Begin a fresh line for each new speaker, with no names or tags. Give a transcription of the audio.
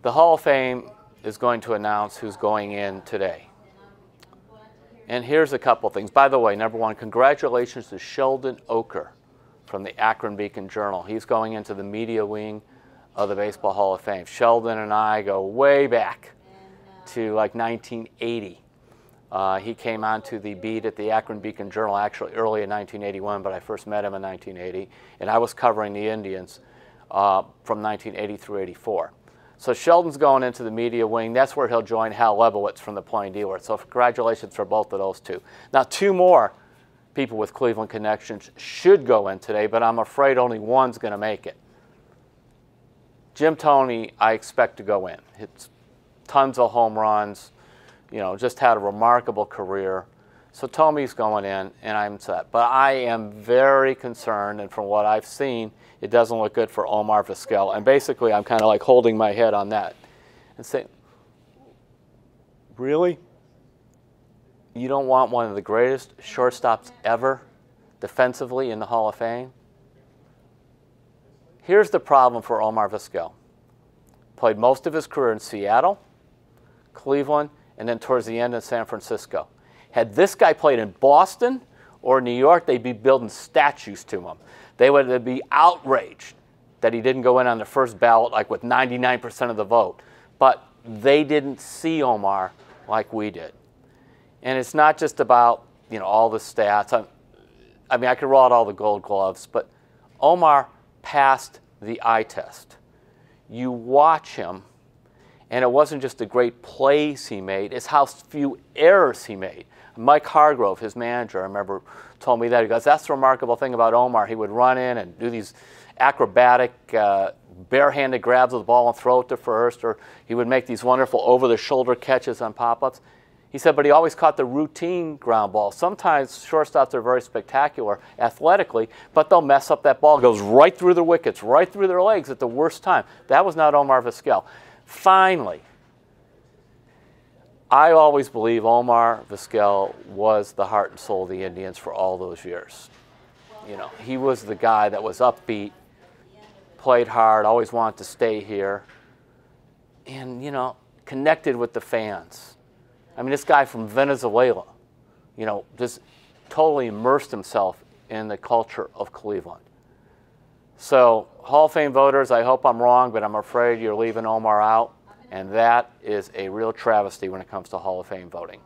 The Hall of Fame is going to announce who's going in today. And here's a couple things. By the way, number one, congratulations to Sheldon Oker from the Akron Beacon-Journal. He's going into the media wing of the Baseball Hall of Fame. Sheldon and I go way back to like 1980. He came onto the beat at the Akron Beacon-Journal actually early in 1981, but I first met him in 1980, and I was covering the Indians from 1980 through 84. So Sheldon's going into the media wing. That's where he'll join Hal Lebowitz from the Plain Dealer. So congratulations for both of those two. Now, two more people with Cleveland connections should go in today, but I'm afraid only one's going to make it. Jim-Thome, I expect to go in. Hits tons of home runs, you know, just had a remarkable career. So Thome's going in, and I'm set. But I am very concerned, and from what I've seen, it doesn't look good for Omar Vizquel. And basically, I'm kind of like holding my head on that and saying, really? You don't want one of the greatest shortstops ever defensively in the Hall of Fame? Here's the problem for Omar Vizquel. Played most of his career in Seattle, Cleveland, and then towards the end in San Francisco. Had this guy played in Boston or New York, they'd be building statues to him. They would be outraged that he didn't go in on the first ballot like with 99% of the vote. But they didn't see Omar like we did. And it's not just about, you know, all the stats. I mean, I could roll out all the gold gloves, but Omar passed the eye test. You watch him, and it wasn't just the great plays he made, it's how few errors he made. Mike Hargrove, his manager, I remember, told me that. He goes, that's the remarkable thing about Omar. He would run in and do these acrobatic, barehanded grabs of the ball and throw it to first, or he would make these wonderful over-the-shoulder catches on pop-ups. He said, but he always caught the routine ground ball. Sometimes shortstops are very spectacular athletically, but they'll mess up that ball. It goes right through their wickets, right through their legs at the worst time. That was not Omar Vizquel. Finally, I always believe Omar Vizquel was the heart and soul of the Indians for all those years. You know, he was the guy that was upbeat, played hard, always wanted to stay here, and, you know, connected with the fans. I mean, this guy from Venezuela, you know, just totally immersed himself in the culture of Cleveland. So, Hall of Fame voters, I hope I'm wrong, but I'm afraid you're leaving Omar out, and that is a real travesty when it comes to Hall of Fame voting.